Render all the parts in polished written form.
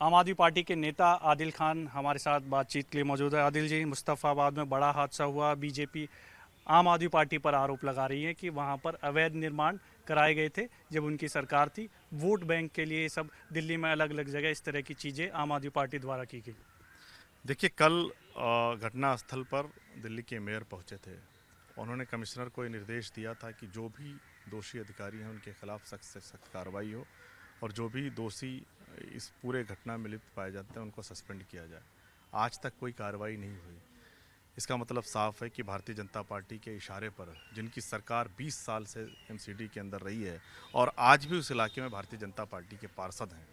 आम आदमी पार्टी के नेता आदिल खान हमारे साथ बातचीत के लिए मौजूद है। आदिल जी, मुस्तफ़ाबाद में बड़ा हादसा हुआ। बीजेपी आम आदमी पार्टी पर आरोप लगा रही है कि वहां पर अवैध निर्माण कराए गए थे जब उनकी सरकार थी। वोट बैंक के लिए सब दिल्ली में अलग अलग जगह इस तरह की चीज़ें आम आदमी पार्टी द्वारा की गई। देखिए, कल घटना स्थल पर दिल्ली के मेयर पहुंचे थे। उन्होंने कमिश्नर को ये निर्देश दिया था कि जो भी दोषी अधिकारी हैं उनके खिलाफ सख्त से सख्त कार्रवाई हो और जो भी दोषी इस पूरे घटना में लिप्त पाए जाते हैं उनको सस्पेंड किया जाए। आज तक कोई कार्रवाई नहीं हुई। इसका मतलब साफ है कि भारतीय जनता पार्टी के इशारे पर, जिनकी सरकार 20 साल से एमसीडी के अंदर रही है और आज भी उस इलाके में भारतीय जनता पार्टी के पार्षद हैं,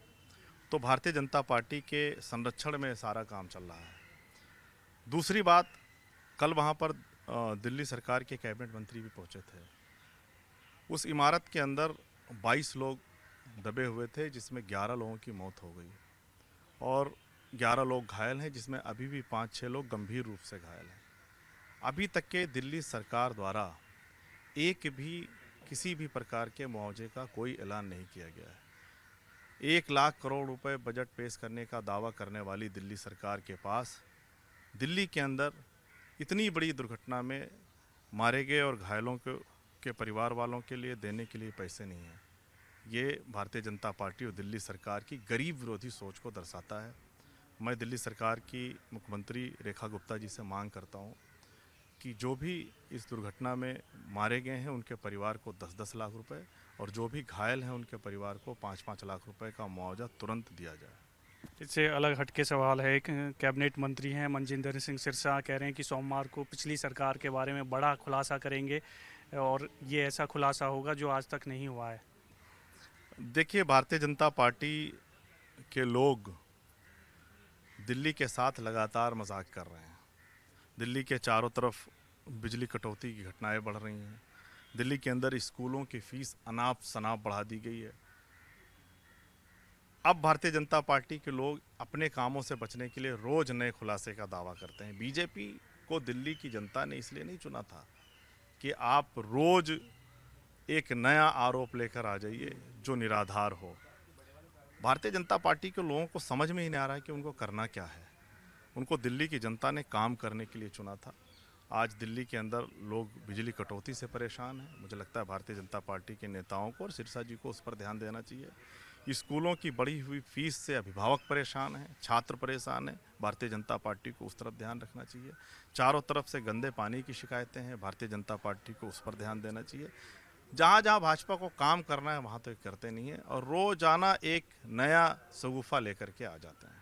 तो भारतीय जनता पार्टी के संरक्षण में सारा काम चल रहा है। दूसरी बात, कल वहाँ पर दिल्ली सरकार के कैबिनेट मंत्री भी पहुँचे थे। उस इमारत के अंदर 22 लोग दबे हुए थे, जिसमें 11 लोगों की मौत हो गई और 11 लोग घायल हैं, जिसमें अभी भी 5-6 लोग गंभीर रूप से घायल हैं। अभी तक के दिल्ली सरकार द्वारा एक भी किसी भी प्रकार के मुआवजे का कोई ऐलान नहीं किया गया है। 1 लाख करोड़ रुपए बजट पेश करने का दावा करने वाली दिल्ली सरकार के पास दिल्ली के अंदर इतनी बड़ी दुर्घटना में मारे गए और घायलों के परिवार वालों के लिए देने के लिए पैसे नहीं हैं। ये भारतीय जनता पार्टी और दिल्ली सरकार की गरीब विरोधी सोच को दर्शाता है। मैं दिल्ली सरकार की मुख्यमंत्री रेखा गुप्ता जी से मांग करता हूँ कि जो भी इस दुर्घटना में मारे गए हैं उनके परिवार को 10-10 लाख रुपए और जो भी घायल हैं उनके परिवार को 5-5 लाख रुपए का मुआवजा तुरंत दिया जाए। इससे अलग हटके सवाल है। एक कैबिनेट मंत्री हैं मनजिंदर सिंह सिरसा, कह रहे हैं कि सोमवार को पिछली सरकार के बारे में बड़ा खुलासा करेंगे और ये ऐसा खुलासा होगा जो आज तक नहीं हुआ है। देखिए, भारतीय जनता पार्टी के लोग दिल्ली के साथ लगातार मजाक कर रहे हैं। दिल्ली के चारों तरफ बिजली कटौती की घटनाएं बढ़ रही हैं। दिल्ली के अंदर स्कूलों की फीस अनाप शनाप बढ़ा दी गई है। अब भारतीय जनता पार्टी के लोग अपने कामों से बचने के लिए रोज नए खुलासे का दावा करते हैं। बीजेपी को दिल्ली की जनता ने इसलिए नहीं चुना था कि आप रोज एक नया आरोप लेकर आ जाइए जो निराधार हो। भारतीय जनता पार्टी के लोगों को समझ में ही नहीं आ रहा है कि उनको करना क्या है। उनको दिल्ली की जनता ने काम करने के लिए चुना था। आज दिल्ली के अंदर लोग बिजली कटौती से परेशान हैं। मुझे लगता है भारतीय जनता पार्टी के नेताओं को और सिरसा जी को उस पर ध्यान देना चाहिए। स्कूलों की बढ़ी हुई फीस से अभिभावक परेशान हैं, छात्र परेशान हैं। भारतीय जनता पार्टी को उस तरफ ध्यान रखना चाहिए। चारों तरफ से गंदे पानी की शिकायतें हैं, भारतीय जनता पार्टी को उस पर ध्यान देना चाहिए। जहाँ जहाँ भाजपा को काम करना है वहाँ तो करते नहीं है और रोजाना एक नया शगुफा लेकर के आ जाते हैं।